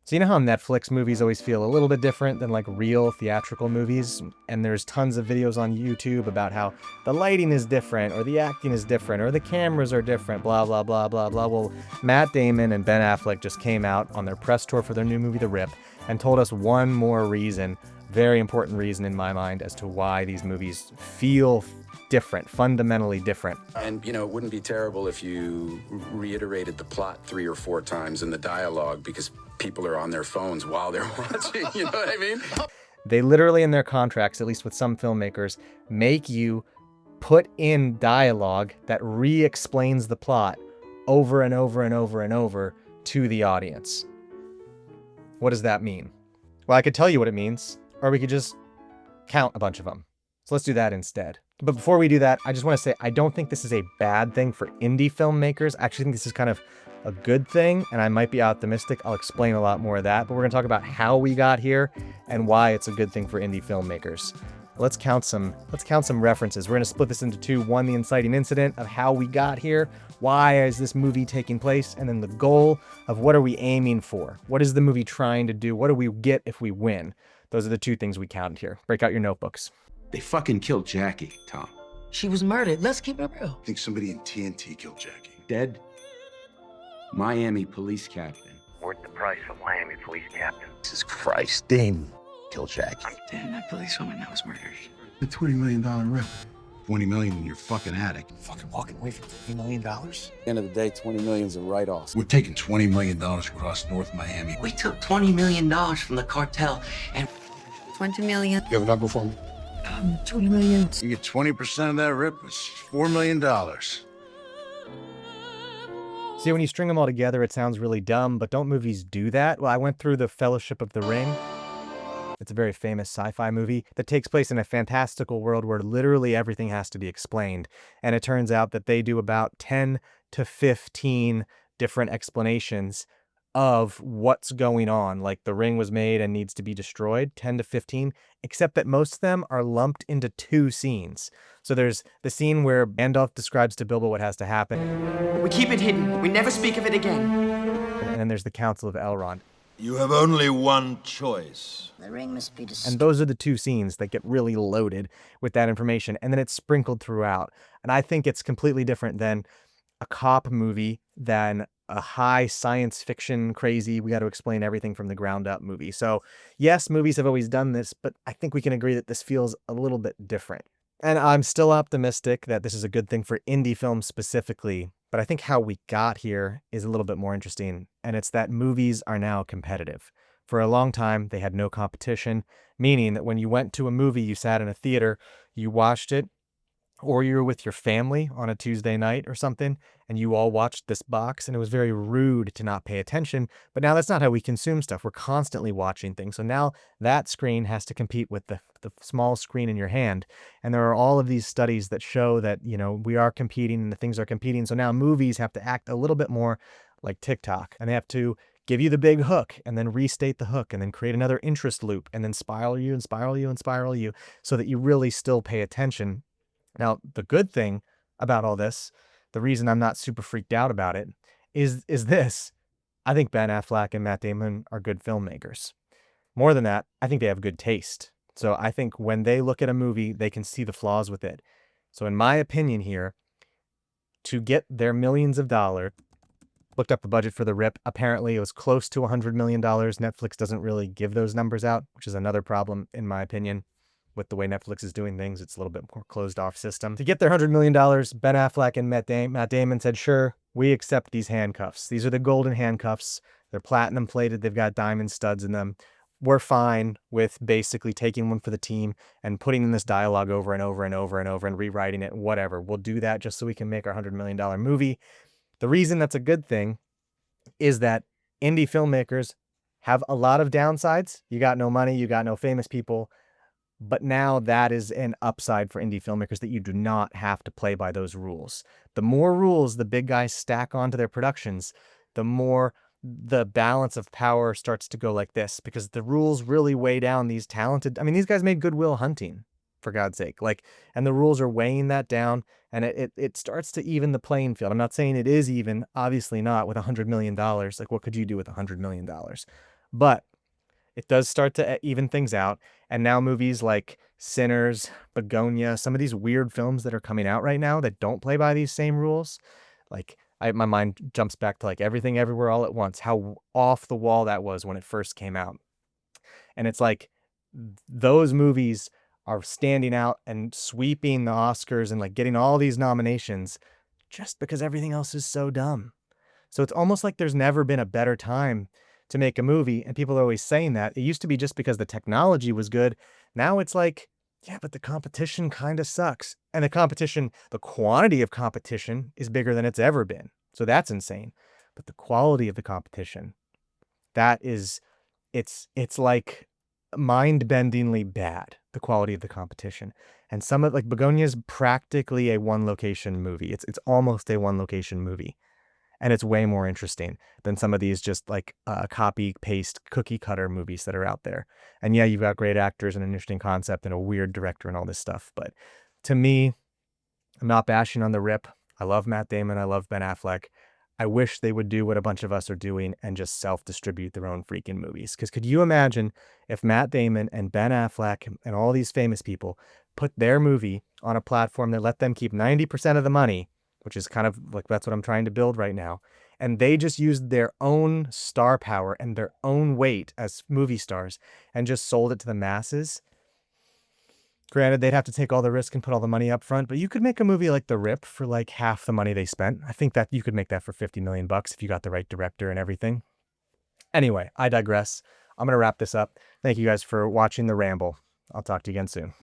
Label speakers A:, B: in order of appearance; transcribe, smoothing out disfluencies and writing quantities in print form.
A: So you know how Netflix movies always feel a little bit different than like real theatrical movies? And there's tons of videos on YouTube about how the lighting is different, or the acting is different, or the cameras are different, blah, blah, blah, blah, blah. Well, Matt Damon and Ben Affleck just came out on their press tour for their new movie, The Rip, and told us one more reason, very important reason in my mind, as to why these movies feel different, fundamentally different.
B: And, it wouldn't be terrible if you reiterated the plot 3 or 4 times in the dialogue because people are on their phones while they're watching, you know what I mean?
A: They literally, in their contracts, at least with some filmmakers, make you put in dialogue that re-explains the plot over and over and over and over to the audience. What does that mean? Well, I could tell you what it means, or we could just count a bunch of them. So let's do that instead. But before we do that, I just want to say I don't think this is a bad thing for indie filmmakers. I actually think this is kind of a good thing, and I might be optimistic. I'll explain a lot more of that, but we're going to talk about how we got here and why it's a good thing for indie filmmakers. Let's count some references. We're going to split this into two. One, the inciting incident of how we got here. Why is this movie taking place? And then the goal of what are we aiming for? What is the movie trying to do? What do we get if we win? Those are the two things we counted here. Break out your notebooks.
C: They fucking killed Jackie, Tom.
D: She was murdered. Let's keep it real.
E: I think somebody in TNT killed Jackie.
C: Dead? Miami police captain.
F: Worth the price of Miami police captain.
G: Jesus Christ, Dean killed Jackie.
D: Damn, that policewoman that was murdered.
E: The $20 million rip. 20 million in your fucking attic.
G: Fucking walking away from $20 million?
B: End of the day, 20 million's a write-off.
E: We're taking $20 million across North Miami.
D: We took $20 million from the cartel and
H: 20 million.
E: You have a number for me?
D: 20 million.
E: You get 20% of that rip, it's $4 million.
A: See, when you string them all together, it sounds really dumb, but don't movies do that? Well, I went through The Fellowship of the Ring. It's a very famous sci-fi movie that takes place in a fantastical world where literally everything has to be explained. And it turns out that they do about 10 to 15 different explanations of what's going on. Like the ring was made and needs to be destroyed, 10 to 15, except that most of them are lumped into two scenes. So there's the scene where Gandalf describes to Bilbo what has to happen.
D: We keep it hidden. We never speak of it again.
A: And then there's the Council of Elrond.
I: You have only one choice.
H: The ring must be destroyed.
A: And those are the two scenes that get really loaded with that information. And then it's sprinkled throughout. And I think it's completely different than a cop movie, than a high science fiction, crazy, we got to explain everything from the ground up movie. So yes, movies have always done this, but I think we can agree that this feels a little bit different. And I'm still optimistic that this is a good thing for indie films specifically, but I think how we got here is a little bit more interesting, and it's that movies are now competitive. For a long time, they had no competition, meaning that when you went to a movie, you sat in a theater, you watched it, or you were with your family on a Tuesday night or something, and you all watched this box, and it was very rude to not pay attention. But now that's not how we consume stuff. We're constantly watching things. So now that screen has to compete with the small screen in your hand. And there are all of these studies that show that, we are competing and the things are competing. So now movies have to act a little bit more like TikTok, and they have to give you the big hook and then restate the hook and then create another interest loop and then spiral you and spiral you and spiral you so that you really still pay attention. Now, the good thing about all this, the reason I'm not super freaked out about it, is this. I think Ben Affleck and Matt Damon are good filmmakers. More than that, I think they have good taste. So I think when they look at a movie, they can see the flaws with it. So in my opinion here, to get their millions of dollars, looked up the budget for The Rip. Apparently, it was close to $100 million. Netflix doesn't really give those numbers out, which is another problem, in my opinion. With the way Netflix is doing things, it's a little bit more closed off system. To get their $100 million, Ben Affleck and Matt Damon said, sure, we accept these handcuffs. These are the golden handcuffs. They're platinum plated. They've got diamond studs in them. We're fine with basically taking one for the team and putting in this dialogue over and over and over and over and rewriting it, whatever. We'll do that just so we can make our $100 million movie. The reason that's a good thing is that indie filmmakers have a lot of downsides. You got no money, you got no famous people. But now that is an upside for indie filmmakers, that you do not have to play by those rules. The more rules the big guys stack onto their productions, the more the balance of power starts to go like this, because the rules really weigh down these talented. I mean, these guys made Good Will Hunting, for God's sake. And the rules are weighing that down, and it starts to even the playing field. I'm not saying it is even, obviously not, with $100 million. What could you do with $100 million? But it does start to even things out. And now movies like Sinners, Begonia, some of these weird films that are coming out right now that don't play by these same rules, like my mind jumps back to like Everything Everywhere All at Once, how off the wall that was when it first came out. And it's like those movies are standing out and sweeping the Oscars and like getting all these nominations just because everything else is so dumb. So it's almost like there's never been a better time to make a movie, and people are always saying that. It used to be just because the technology was good. Now it's like, yeah, but the competition kind of sucks. And the quantity of competition is bigger than it's ever been. So that's insane. But the quality of the competition, that is it's like mind-bendingly bad, the quality of the competition. And some of like Begonia is practically a one location movie. It's almost a one location movie, and it's way more interesting than some of these just like copy paste cookie cutter movies that are out there. And yeah, you've got great actors and an interesting concept and a weird director and all this stuff, but to me, I'm not bashing on the Rip. I love Matt Damon. I love Ben Affleck. I wish they would do what a bunch of us are doing and just self-distribute their own freaking movies. Because could you imagine if Matt Damon and Ben Affleck and all these famous people put their movie on a platform that let them keep 90% of the money, which is kind of like that's what I'm trying to build right now, and they just used their own star power and their own weight as movie stars and just sold it to the masses? Granted, they'd have to take all the risk and put all the money up front, but you could make a movie like The Rip for like half the money they spent. I think that you could make that for 50 million bucks if you got the right director and everything. Anyway, I digress. I'm going to wrap this up. Thank you guys for watching the ramble. I'll talk to you again soon.